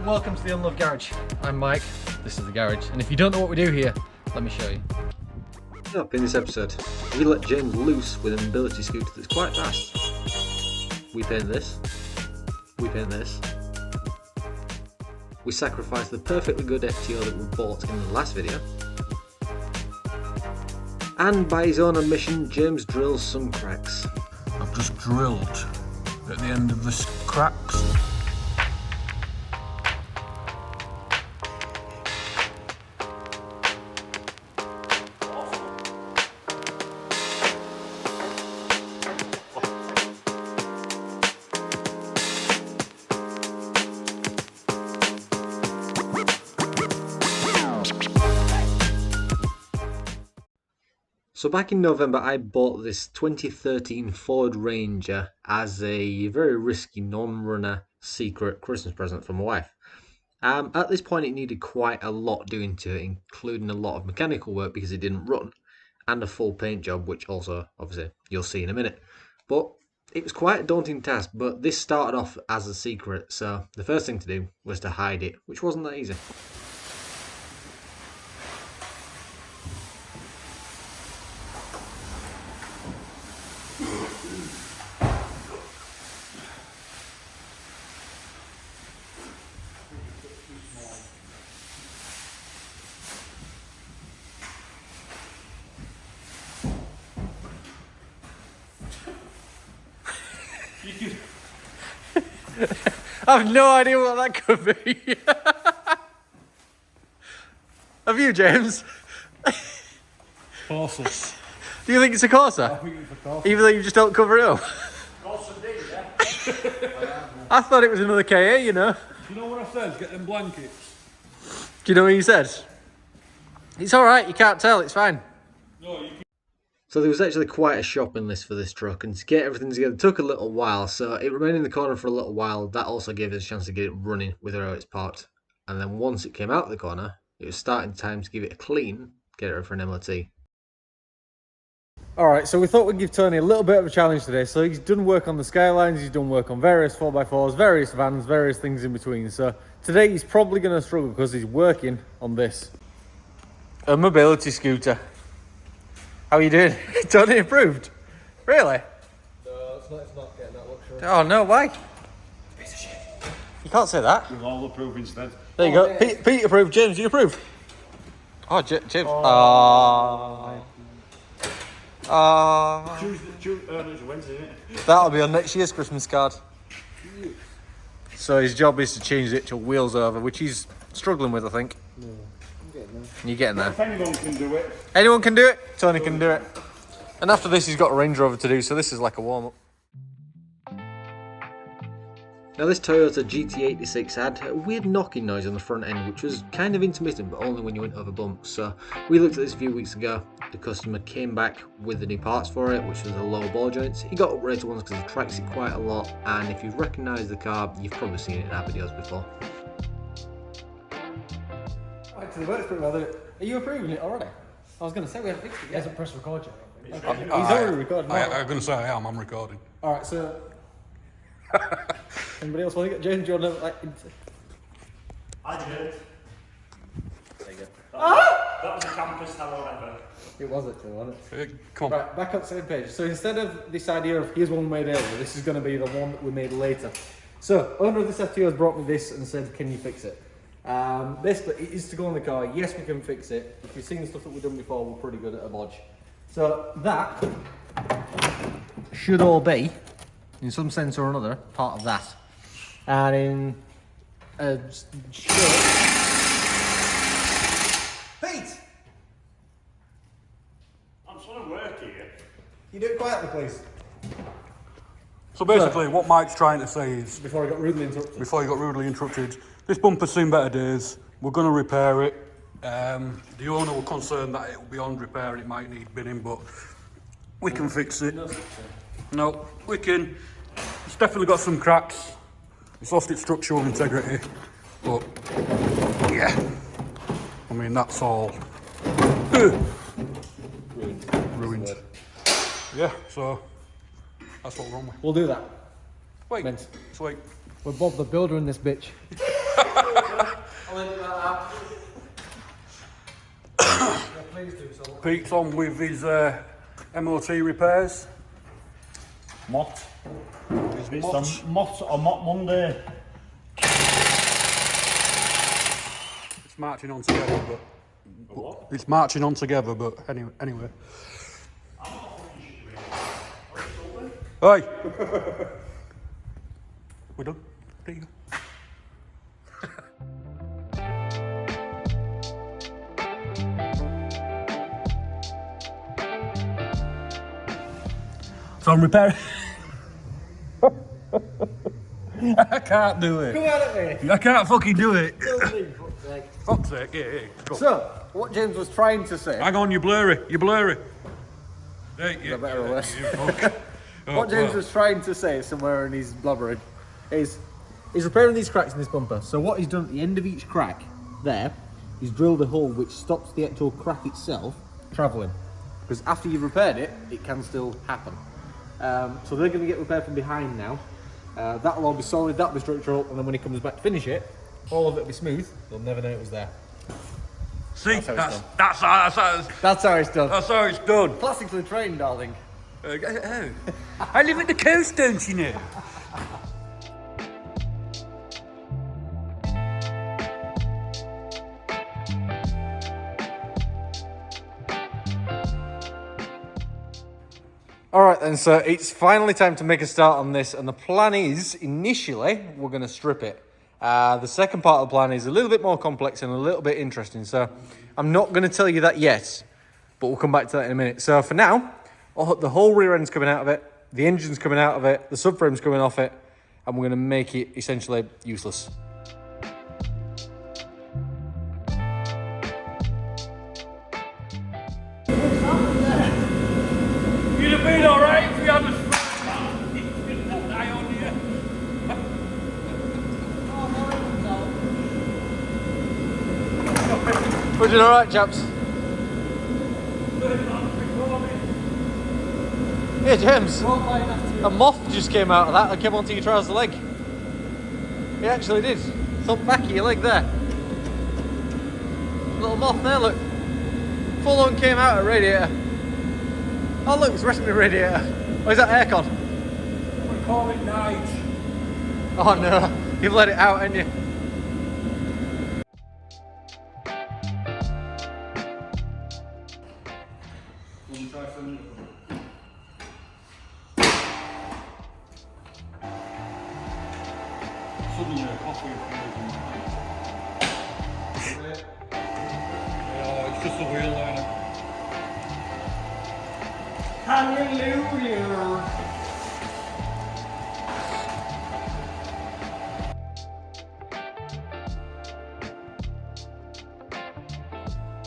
welcome to the Unloved Garage. I'm Mike, this is the garage, and if you don't know what we do here, let me show you. Up in this episode, we let James loose with a mobility scooter that's quite fast. We paint this. We paint this. We sacrifice the perfectly good FTO that we bought in the last video. And by his own admission, James drills some cracks. I've just drilled at the end of the cracks. So back in November, I bought this 2013 Ford Ranger as a very risky non-runner secret Christmas present for my wife. At this point, it needed quite a lot doing to it, including a lot of mechanical work because it didn't run, and a full paint job, which also, obviously, you'll see in a minute. But it was quite a daunting task, but this started off as a secret, so the first thing to do was to hide it, which wasn't that easy. I have no idea what that could be. Have you, James? Corsus. Do you think it's a Corsa? I think it's a Corsus. Even though you just don't cover it up? Corsus D, yeah. I thought it was another KA, you know. Do you know what I said? Get them blankets. Do you know what you said? It's alright, you can't tell, it's fine. No, you can. So there was actually quite a shopping list for this truck, and to get everything together took a little while, so it remained in the corner for a little while. That also gave us a chance to get it running with how it's parked. And then once it came out of the corner, it was starting time to give it a clean, get it ready for an MOT. Alright, so we thought we'd give Tony a little bit of a challenge today. So he's done work on the Skylines, he's done work on various 4x4s, various vans, various things in between. So today he's probably going to struggle because he's working on this. A mobility scooter. How are you doing? Tony approved? Really? No, it's not getting that luxury. Oh no, why? Piece of shit. You can't say that. We'll all approve instead. There you go. Yeah. Pete approved. James, you approve? Oh, James. It's Wednesday, isn't it? That'll be on next year's Christmas card. So his job is to change it to wheels over, which he's struggling with, I think. No, I'm getting there. You're getting there. If anyone can do it. Anyone can do it. Tony can do it. And after this, he's got a Range Rover to do, so this is like a warm-up. Now this Toyota GT86 had a weird knocking noise on the front end, which was kind of intermittent, but only when you went over bumps. So we looked at this a few weeks ago. The customer came back with the new parts for it, which was the lower ball joints. He got upgraded ones because it tracks it quite a lot, and if you've recognised the car, you've probably seen it in our videos before. Actually, the works pretty well. Are you approving it already? I was going to say we haven't fixed it yet. He hasn't pressed record yet. Okay. He's already recording. I'm going to say I'm recording. Alright, so... Anybody else want to get James? Do you want to like? I did. There you go. That was a campus hello ever. It was actually, wasn't it? Come on. Right, back up to the same page. So instead of this idea of here's one we made earlier, this is going to be the one that we made later. So owner of this FTO has brought me this and said, "Can you fix it?" Basically, it is to go on the car. Yes, we can fix it. If you've seen the stuff that we've done before, we're pretty good at a bodge. So that should all be, in some sense or another, part of that. And in a short... Pete! I'm trying to work here. You do it quietly, please. So basically, what Mike's trying to say is, Before I got rudely interrupted. this bumper's seen better days. We're going to repair it. The owner were concerned that it will be on repair and it might need binning, but we can fix it. No, we can. It's definitely got some cracks. It's lost its structural integrity, but yeah, I mean that's all ruined. Yeah, so that's what we're on with. We'll do that. Wait, Mint. sweet. We're Bob the Builder in this bitch. I'll leave it like that. Yeah, please do so. Pete's on with his MOT repairs. Mott. His It's mods. the Mott or Mott Monday. It's marching on together, but it's marching on together. But anyway. Hey, we're done. There you go. So I'm repairing. I can't do it. Come at me. I can't fucking do it. Fuck's sake. Fuck's sake, yeah. Go. So, what James was trying to say. Hang on, you're blurry. Hey, Is that better or worse? fuck. Oh, What James well. was trying to say somewhere in his blubbering is he's repairing these cracks in this bumper. So what he's done at the end of each crack there, he's drilled a hole which stops the actual crack itself travelling. Because after you've repaired it, it can still happen. So they're going to get repaired from behind now. That'll all be solid, that'll be structural, and then when he comes back to finish it, all of it'll be smooth. They'll never know it was there. See, That's how it's that's That's how it's done. how it's done. Classically trained, darling. I live at the coast, don't you know? Alright then, so it's finally time to make a start on this, and the plan is, initially, we're going to strip it. The second part of the plan is a little bit more complex and a little bit interesting, so I'm not going to tell you that yet, but we'll come back to that in a minute. So for now, the whole rear end's coming out of it, the engine's coming out of it, the subframe's coming off it, and we're going to make it essentially useless. You'd have been alright if we hadn't an eye on you. We're doing alright, chaps. Yeah, James, a moth just came out of that and came onto your trouser leg. It actually did. Thump back of your leg there. Little moth there, look. Full on came out of the radiator. Oh look, it's resting the radiator. Oh, is that aircon? We call it Nige. Oh no, you've let it out, haven't you? Suddenly a coffee appears in my hand. Oh, it's just a wheel liner. Hallelujah!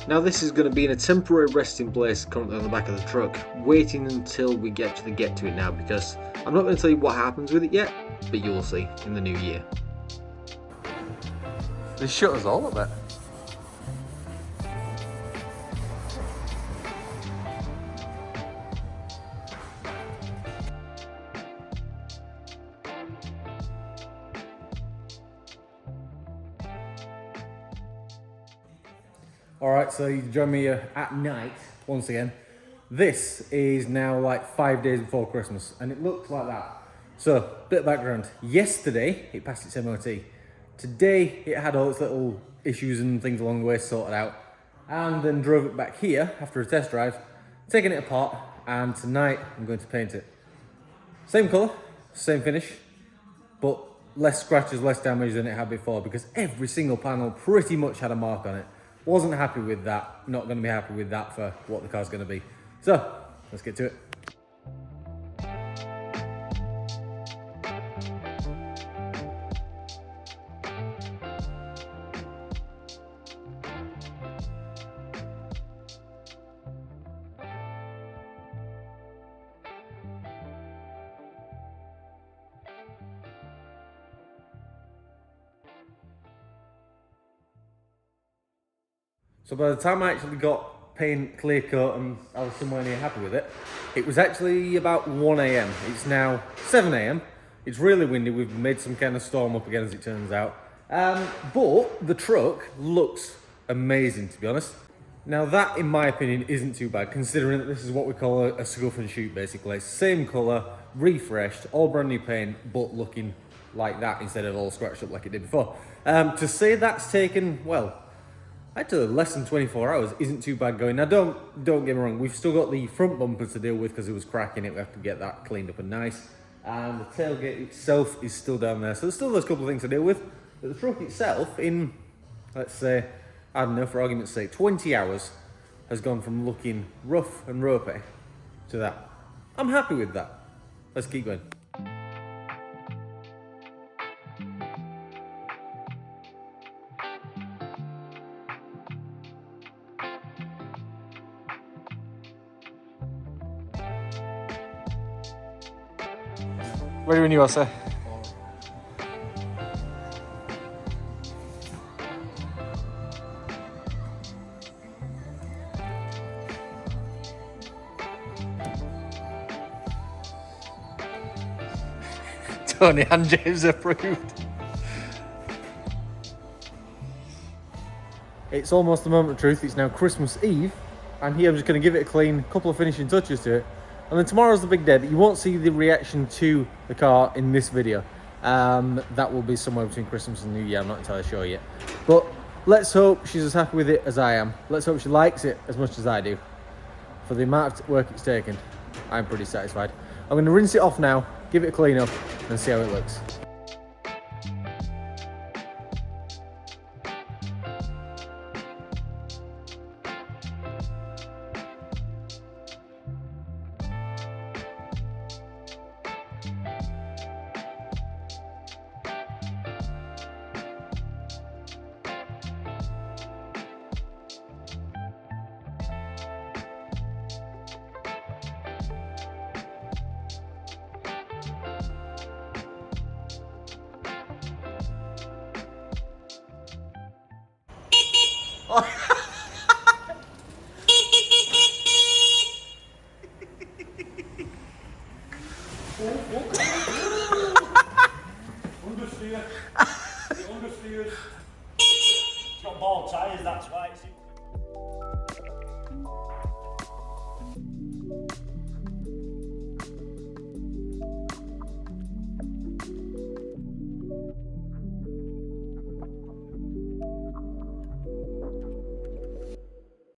Now this is going to be in a temporary resting place currently on the back of the truck, waiting until we get to it now, because I'm not going to tell you what happens with it yet, but you will see in the new year. They shut us all a bit. Alright, so you join me at night, once again. This is now like 5 days before Christmas, and it looks like that. So, bit of background. Yesterday, it passed its MOT. Today, it had all its little issues and things along the way sorted out, and then drove it back here after a test drive, taking it apart, and tonight, I'm going to paint it. Same colour, same finish, but less scratches, less damage than it had before, because every single panel pretty much had a mark on it. Wasn't happy with that, not going to be happy with that for what the car's going to be. So, let's get to it. So by the time I actually got paint, clear coat, and I was somewhere near happy with it, it was actually about 1 AM. It's now 7 AM. It's really windy. We've made some kind of storm up again, as it turns out. But the truck looks amazing, to be honest. Now that, in my opinion, isn't too bad, considering that this is what we call a scuff and shoot, basically. Same colour, refreshed, all brand new paint, but looking like that instead of all scratched up like it did before. To say that's taken, well, I'd say less than 24 hours isn't too bad going. Now don't get me wrong, we've still got the front bumper to deal with because it was cracking it. We have to get that cleaned up and nice. And the tailgate itself is still down there. So there's still those couple of things to deal with. But the truck itself, in, let's say, I don't know, for argument's sake, 20 hours, has gone from looking rough and ropey to that. I'm happy with that. Let's keep going. Ready when you are, sir. Tony and James approved. It's almost the moment of truth. It's now Christmas Eve, and here I'm just going to give it a clean, couple of finishing touches to it. And then tomorrow's the big day, but you won't see the reaction to the car in this video. That will be somewhere between Christmas and New Year, I'm not entirely sure yet. But let's hope she's as happy with it as I am. Let's hope she likes it as much as I do. For the amount of work it's taken, I'm pretty satisfied. I'm going to rinse it off now, give it a clean up, and see how it looks. Understeer. It's got bald tyres, that's why it's